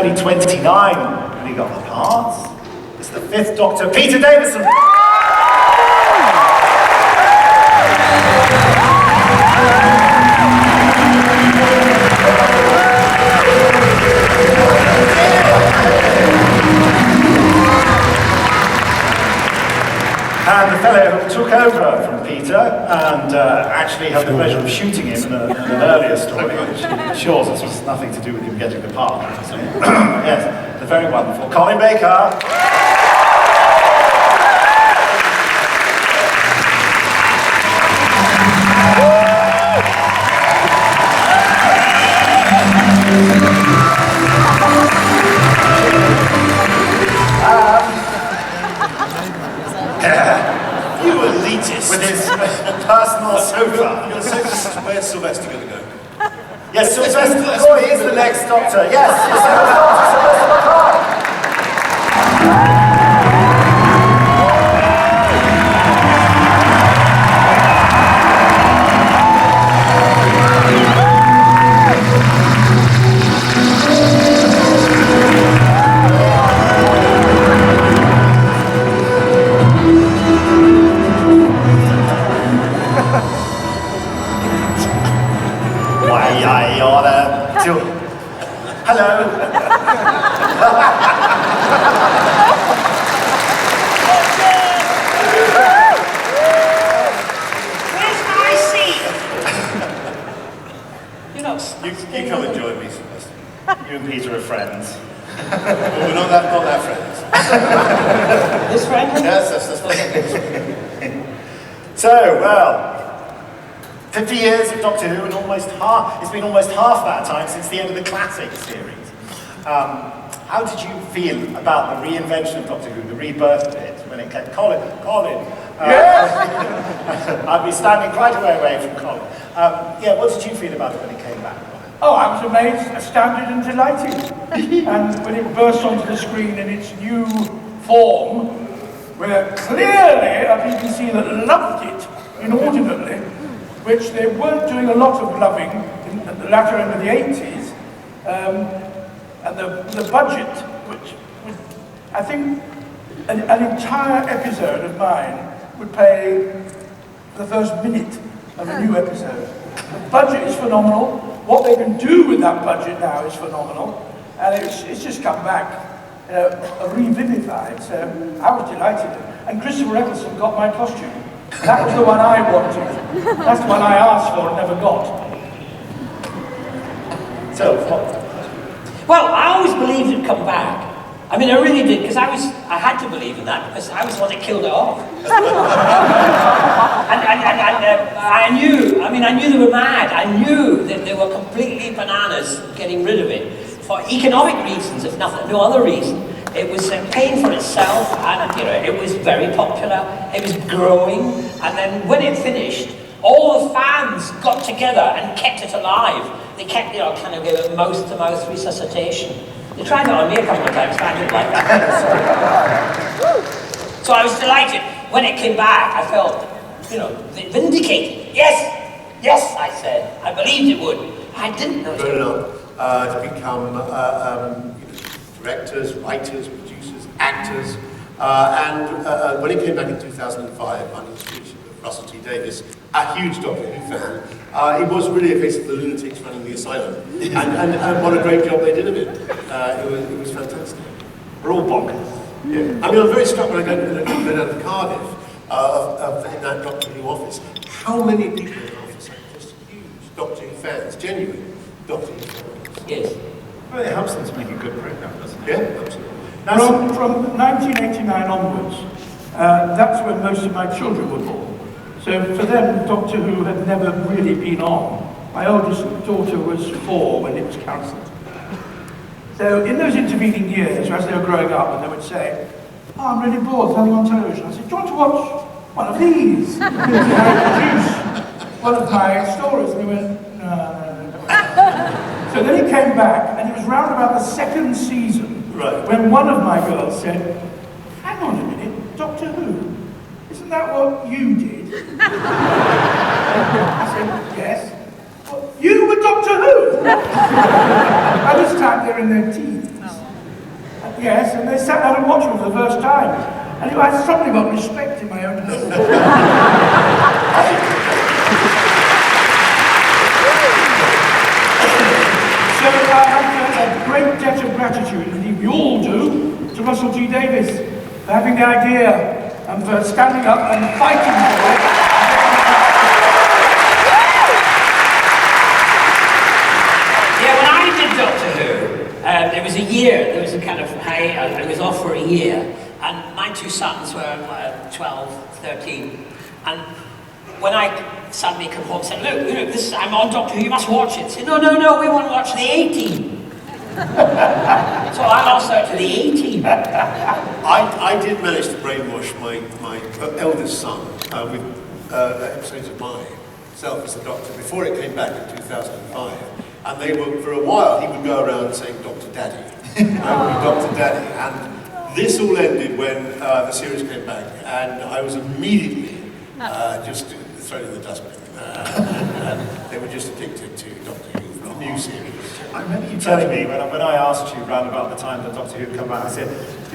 only 29 when he got the part. It's the 5th Doctor, Peter Davison. And the fellow who took over from Peter and actually had the pleasure of shooting him in an earlier story, which assures us was nothing to do with him getting the part. Yes, the very wonderful Colin Baker. You elitist. With his personal sofa. You're so where's Sylvester going to go? Yes, Sylvester McCoy is the next Doctor. Yes, the 7th Doctor, Sylvester McCoy. Hello. Where's my seat? You come and join me, Sylvester. You and Peter are friends. Well, we're not that friends. This friend? Yes, that's fine. So, well, 50 years of Doctor Who, and it's been almost half that time since the end of the classic series. How did you feel about the reinvention of Doctor Who, the rebirth of it, when it came? Colin. Yes! I'd be standing quite a way away from Colin. Yeah, what did you feel about it when it came back? Oh, I was amazed, astounded and delighted. And when it burst onto the screen in its new form, where clearly a BBC that loved it inordinately, which they weren't doing a lot of loving at the latter end of the 80s, and the budget, which was, I think, an entire episode of mine would pay for the first minute of a new episode. The budget is phenomenal. What they can do with that budget now is phenomenal, and it's just come back revivified. So I was delighted, and Christopher Eccleston got my costume. That was the one I wanted. That's the one I asked for and never got. So, Well, I always believed it'd come back. I mean, I really did, because I had to believe in that, because I was the one that killed it off. and I knew they were mad. I knew that they were completely bananas getting rid of it for economic reasons, if nothing, no other reason. It was paying for itself, and it was very popular. It was growing, and then when it finished, all the fans got together and kept it alive. They kept, kind of gave it mouth-to-mouth resuscitation. They tried it on me a couple of times, but I didn't like that. So I was delighted. When it came back, I felt, vindicated. Yes, I said. I believed it would. I didn't know. To become directors, writers, producers, actors, and when it came back in 2005, under the speech of Russell T Davies, a huge Doctor Who fan, it was really a case of the lunatics running the asylum, and what a great job they did of it. It was fantastic. We're all bonkers. Yeah. I mean, I'm very struck when I go down to Cardiff, in that Doctor Who office. How many people in the office are just huge Doctor Who fans, genuine Doctor Who fans? Yes. Well, it helps them to make a good program, doesn't it? Yeah, absolutely. From 1989 onwards, that's when most of my children were born. So for them, Doctor Who had never really been on. My oldest daughter was 4 when it was cancelled. So in those intervening years, as they were growing up, and they would say, "Oh, I'm really bored, there's nothing on television." I said, "Do you want to watch one of these?" And I produced one of my stories, and they went, no. So then he came back, and it was round about the 2nd season, when one of my girls said, "Hang on a minute, Doctor Who, isn't that what you did?" I said, "Yes." "Well, You were Doctor Who? By this time they're in their teens. Yes, and they sat down and watched me for the first time. And I had something about respect in my own home. So I have a great debt of gratitude, and indeed we all do, to Russell T Davies for having the idea and for standing up and fighting for it. Yeah, when I did Doctor Who, it was a year. There was a kind of I was off for a year, and my two sons were 12, 13, and when I suddenly come home and said, look, I'm on Doctor Who, you must watch it. I said, no, we want to watch the 18. So I lost out to the 18. I did manage to brainwash my eldest son with episodes of myself as the Doctor before it came back in 2005. And they were, for a while, he would go around saying, Dr. Daddy. Dr. Daddy. And this all ended when the series came back, and I was immediately just thrown in the dustbin. They were just addicted to Doctor Who, the new series. I remember you telling me when I asked you round about the time that Doctor Who had come back, I said,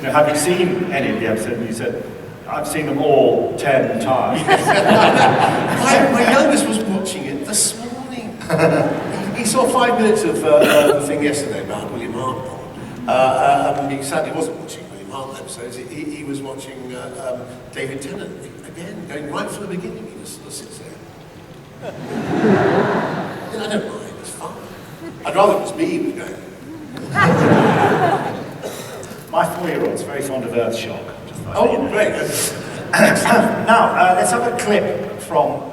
have you seen any of the episodes? And you said, I've seen them all 10 times. my youngest was watching it this morning. He saw 5 minutes of the thing yesterday about William Hartnell. He sadly wasn't watching William Hartnell episodes. He was watching David Tennant again, going right from the beginning. He just sits there. I don't mind, it's fun. I'd rather it was me who was going. My 4-year-old's very fond of Earthshock. Oh, great. Now, let's have a clip from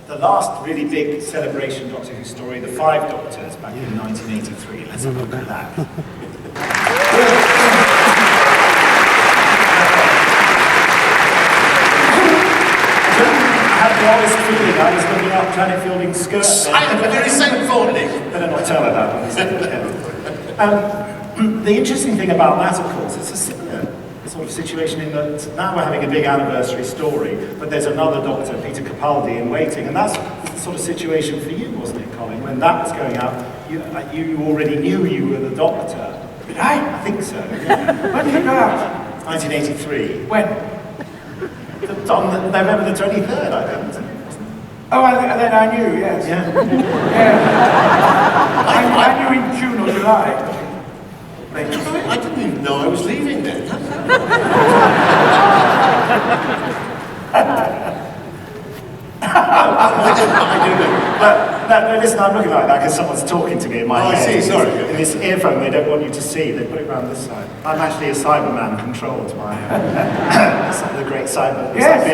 the last really big celebration Doctor Who story, The Five Doctors, back in 1983. Let's have a look at that. I had the honest feeling I was looking up Planet Fielding's skirt. I'm very symphonic. Better not tell her that. The interesting thing about that, of course, it's a similar sort of situation in that now we're having a big anniversary story, but there's another Doctor, Peter Capaldi, in waiting, and that's the sort of situation for you, wasn't it, Colin? When that was going out, you already knew you were the Doctor. Did I? I think so. Yeah. When did it go out? 1983. When? On November the 23rd, I think. Oh, and then I knew, yes. Yeah. I knew in June or July. I didn't even know I was leaving then. I do know. No, listen, I'm looking like that because someone's talking to me in my head. I see, sorry. In this earphone they don't want you to see, they put it around this side. I'm actually a Cyberman controlled by the great Cyber. Yes.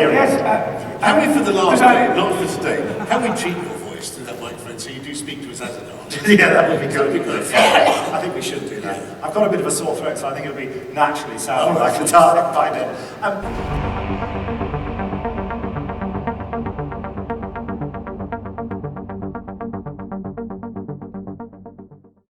Can we, for the last day, not for today, can we treat your voice to that microphone so you do speak to us as an artist? Yeah, that would be good. I think we should do that. I've got a bit of a sore throat, so I think it'll be naturally sound like a by then.